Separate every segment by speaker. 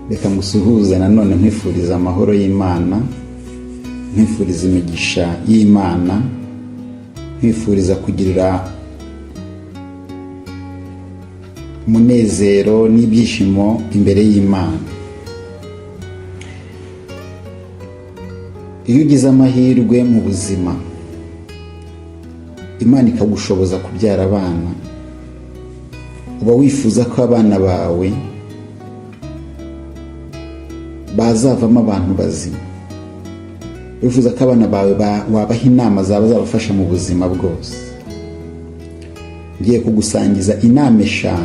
Speaker 1: reka ngusuhuze nanone nkwifuriza amahoro y'Imana, nkwifuriza imigisha y'Imana, nkwifuriza kugirira umunezero n'ibyishimo imbere y'Imana. Iyo ugize amahirwe mu buzima, Imana ikagushoboza kubyara abana, uba wifuza ko abana bawe bazavamo abantu bazima. Wifuza ko abana bawe wabaha inama zabafasha mu buzima bwose. Ngiye kugusangiza inama 5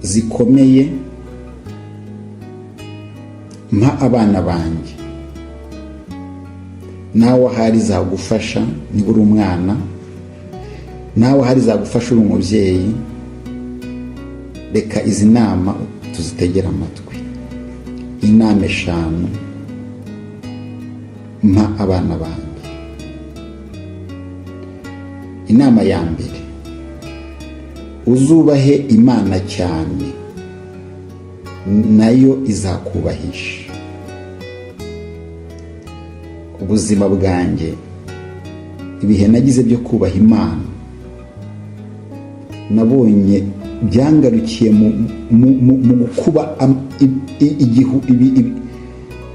Speaker 1: zikomeye mpa abana banjye, nawe ahari zagufasha niba uri umwana, nawe ahari zagufasha uri umubyeyi. Reka izi nama tuzitegera amatwi. Inama 5 mpa abana banjye. Inama ya mbere, uzubahe Imana cyane, nayo izakubahisha. Ubuzima bwanjye, ibihe nagize byo kubaha Imana, nabonye byangarukiye mu gukuba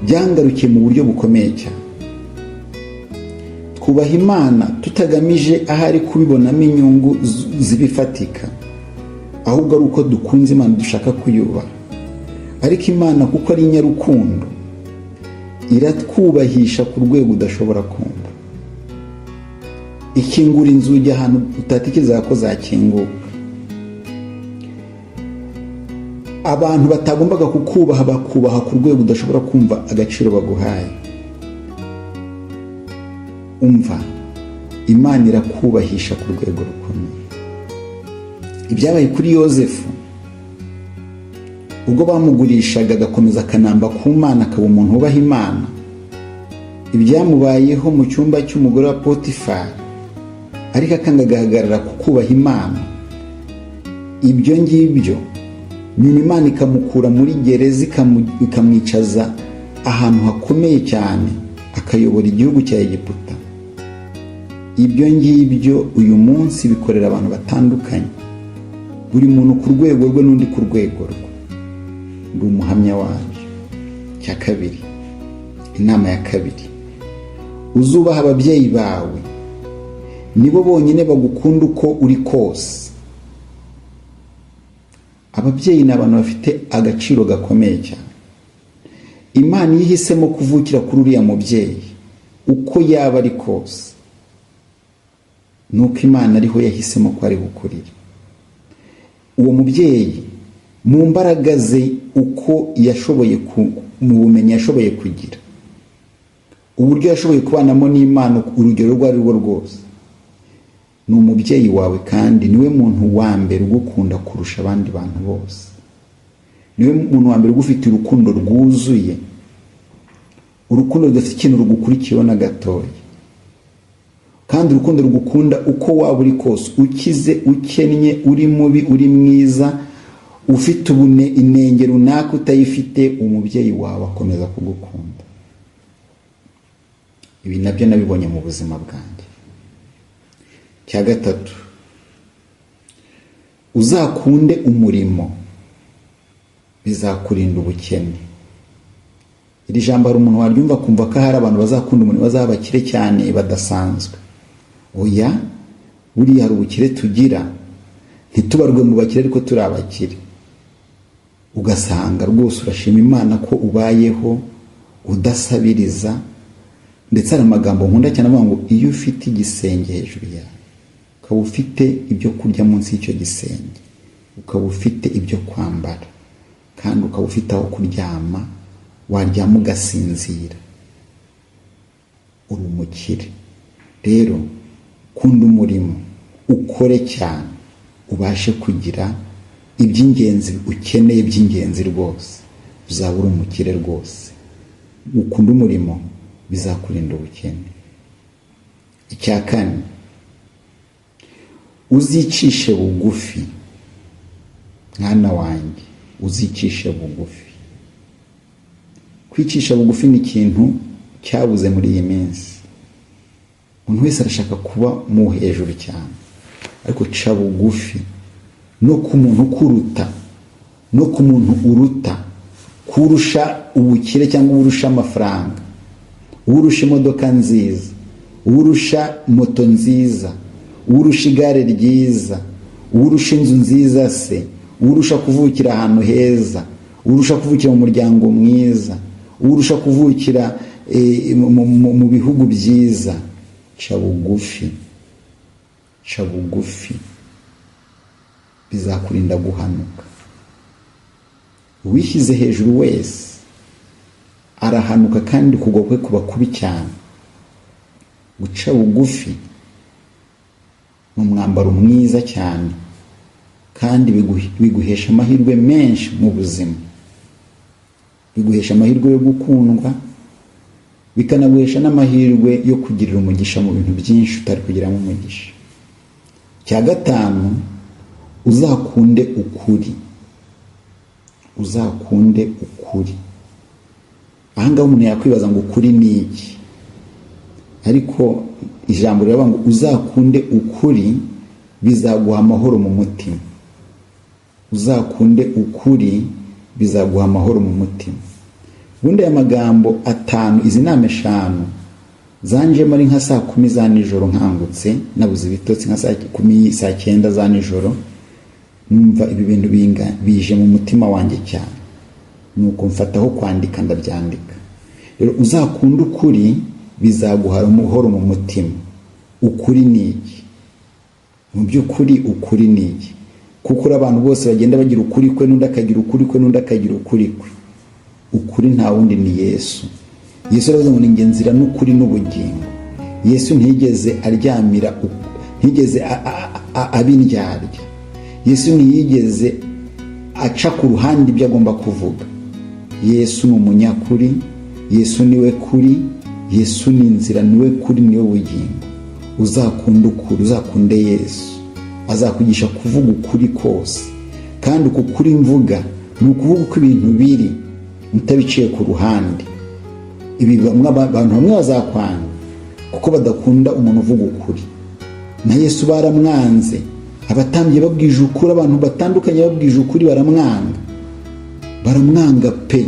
Speaker 1: byangarukiye mu buryo bukomeye cyane. Twubaha Imana tutagamije ahari kubibonamo inyungu zibifatika, ahubwo ari uko dukunze Imana, dushaka kuyubaha. Ariko Imana kuko ari inyarukundo, iratwubahisha ku rwego udashobora kumva. Ikingura inzugi ahantu utatekereza ko zakinguka. Abantu batagombaga kukubaha bakubaha ku rwego udashobora kumva agaciro baguhaye. Umva, Imana irakubahisha ku rwego rukomeye. Ibyabaye kuri Yozefu, ubwo bamugurishaga agakomeza akanamba ku Mana, akaba umuntu wubaha Imana, ibyamubayeho mu cyumba cy'umugore wa Potifari, ariko akanga agahagarara ku kubaha Imana, ibyo ngibyo nyuma Imana ikamukura muri gereza, ikamwicaza ahantu hakomeye cyane, akayobora igihugu cya Egiputa. Ibyo ngibyo uyu munsi bikorera abantu batandukanye, buri muntu ku rwego rwe n'undi ku rwego rwe. Ndi umuhamya wabyo. Cya kabiri, inama ya 2, uzubaha ababyeyi bawe, nibo bonyine bagukunda uko uri kose. Ababyeyi ni abantu bafite agaciro gakomeye cyane. Imana yihisemo kuvukira kuri uriya mubyeyi uko yaba ari kose, nuko Imana ariho yahisemo ko ari gukurira uwo mubyeyi mu mbaraga ze, uko yashoboye, mu bumenyi yashoboye kugira, uburyo yashoboye kubanamo n'Imana, urugero rwo ari rwo rwose. Ni umubyeyi wawe, kandi niwe muntu wa mbere ugukunda kurusha abandi bantu bose. Niwe muntu wa mbere ugufite urukundo rwuzuye, urukundo rudafite ikintu rugukurikiyeho na gatoya, kandi urukundo rugukunda uko waba uri kose, ukize, ukennye, uri mubi, uri mwiza, ufite inenge runaka utayifite, umubyeyi wawe akomeza kugukunda. Ibi nabyo nabibonye mu buzima bwanjye. Cya 3, uzakunde umurimo, bizakurinda ubukene. Iri jambo hari umuntu waryumva kumva ko hari abantu bazakunda umurimo bazaba bakire cyane badasanzwe. Oya, buriya hari ubukire tugira, ntitubarwe mu bakire ariko turi abakire. Ugasanga rwose urashima Imana ko ubayeho udasabiriza. Ndetse hari amagambo nkunda cyane avuga ngo iyo ufite igisenge hejuru yawe, ukaba ufite ibyo kurya munsi y'icyo gisenge, ukaba ufite ibyo kwambara, kandi ukaba ufite aho kuryama, waryama ugasinzira, uri umukire. Rero kunda umurimo, ukore cyane, ubashe kugira iby'ingenzi ukeneye, by'ingenzi rwose, uzaba uri umukire rwose. Ukunda umurimo, bizakurinda ubukene. Icya 4, uzicishe bugufi. Mwana wanjye, uzicishe bugufi. Kwicisha bugufi ni ikintu cyabuze muri iyi minsi. Umuntu wese arashaka kuba mu hejuru cyane, ariko ca bugufi no ku muntu kuruta, no ku muntu uruta, kurusha ubukire cyangwa urusha amafaranga, urusha imodoka nziza, urusha moto nziza, urusha igare ryiza, urusha inzu nziza se, urusha kuvukira ahantu heza, urusha kuvukira mu muryango mwiza, urusha kuvukira mu bihugu byiza. Ca bugufi, ca bugufi bizakurinda guhanuka. Uwishyize hejuru wese arahanuka kandi kugwa kwe kuba kubi cyane. Guca bugufi ni umwambaro mwiza cyane kandi biguhesha amahirwe menshi mu buzima. Biguhesha amahirwe yo gukundwa, bikanaguhesha n'amahirwe yo kugirira umugisha mu bintu byinshi utari kugiramo umugisha. Cya gatanu, uzakunde ukuri. Uzakunde ukuri. Ahangaha umuntu yakwibaza ngo ukuri ni iki? Ariko ijambo riravuga ngo uzakunde ukuri bizaguha amahoro mu mutima. Uzakunde ukuri bizaguha amahoro mu mutima. Ubundi aya magambo atanu, izi nama eshanu zanjemo ari nka saa 10 za nijoro nkangutse, nabuze ibitotsi nka saa 10 saa 9 za nijoro. Numva ibi bintu bije mu mutima wanjye cyane, nuko mfataho kwandika ndabyandika. Rero uzakunda ukuri bizaguha amahoro mu mutima. Ukuri ni iki? Mu by'ukuri ukuri ni iki? Kuko abantu bose bagenda bagira ukuri kwe, n'undi akagira ukuri kwe, n'undi akagira ukuri kwe. Ukuri nta wundi ni Yesu. Yesu aravuze ngo ni nzira n'ukuri n'ubugingo. Yesu ntiyigeze aryamira, ntiyigeze abindyarya. Yesu ntiyigeze aca ku ruhande ibyo agomba kuvuga. Yesu ni umunyakuri, Yesu niwe kuri, Yesu ni inzira, niwe kuri, niwe bugingo. Uzakunda ukuri, uzakunde Yesu. Azakugisha kuvuga ukuri kose, kandi uko kuri mvuga ni ukuvuga uko ibintu biri, mutabiciye ku ruhande. Ibi abantu bamwe bazakwanga kuko badakunda umuntu uvuga ukuri. Na Yesu baramwanze, abatambye babwije ukuri, abantu batandukanye babwije ukuri baramwanga pe.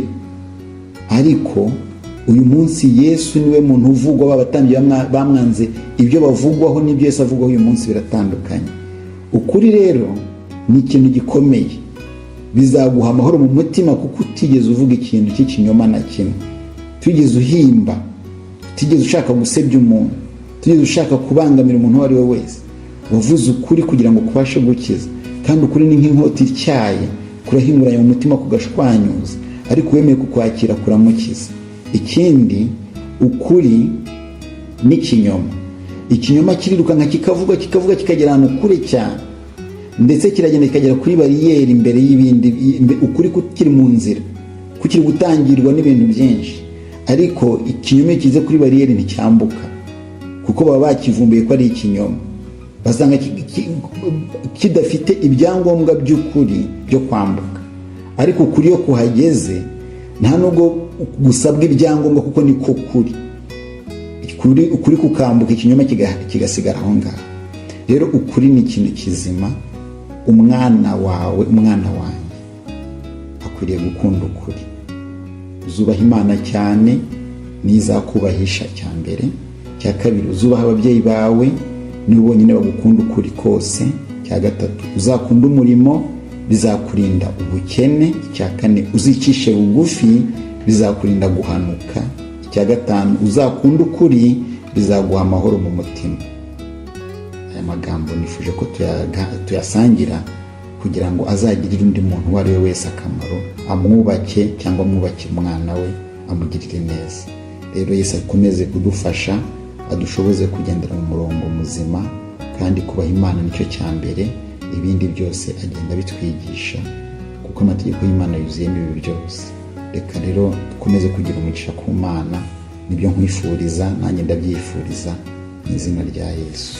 Speaker 1: Ariko uyu munsi Yesu niwe muntu uvugwa. Abatambye bamwanze, ibyo bavugwaho n'ibyo Yesu avugwaho uyu munsi biratandukanye. Ukuri rero ni ikintu gikomeye, bizaguha amahoro mu mutima, kuko utigeze uvuga ikintu cy'ikinyoma na kimwe, utigeze uhimba, utigeze ushaka gusebya umuntu, utigeze ushaka kubangamira umuntu uwo ari we wese. Wavuze ukuri kugira ngo kubashe gukiza, kandi ukuri ni nk'inkota ityaye, kurahinguranya mu mutima kugashwanyuza, ariko wemeye kukwakira kuramukiza. Ikindi, ukuri n'ikinyoma. Ikinyoma kirirukanka kikavuga kikagera ahantu kure cyane, ndetse kiragenda kikagera kuri bariyeri imbere y'ibindi. Ukuri kukiri mu nzira, kukiri gutangirwa n'ibintu byinshi, ariko ikinyoma kize kuri bariyeri nticyambuka, kuko baba bakivumbuye ko ari ikinyoma. Basanga kidafite ibyangombwa by'ukuri byo kwambuka, ariko ukuri yo kuhageze nta nubwo gusabwa ibyangombwa, kuko niko kuri. Ukuri kukambuka, ikinyoma kigasigara aho ngaho. Rero ukuri ni ikintu kizima. Umwana wawe, umwana wanjye akwiriye gukunda ukuri. Uzubaha Imana cyane, nizakubahisha cya mbere. Cya kabiri, uzubaha ababyeyi bawe, nibo bonyine bagukunda ukuri kose. Cya gatatu, uzakunda umurimo, bizakurinda ubukene. Cya kane, uzicishe bugufi, bizakurinda guhanuka. Cya gatanu, uzakunda ukuri, bizaguha amahoro mu mutima. Aya magambo nifuje ko tuyasangira kugira ngo azagirire undi muntu uwo ari we wese akamaro, amwubake cyangwa amwubakire umwana we, amugirire neza. Rero Yesu akomeze kudufasha, adushoboze kugendera mu murongo muzima, kandi kubaha Imana nicyo cya mbere. Ibindi byose agenda bitwigisha, kuko amategeko y'Imana yuzuyemo ibi byose. Reka rero dukomeze kugira umugisha ku Mana. Nibyo nkwifuriza, nanjye ndabyifuriza mu izina rya Yesu.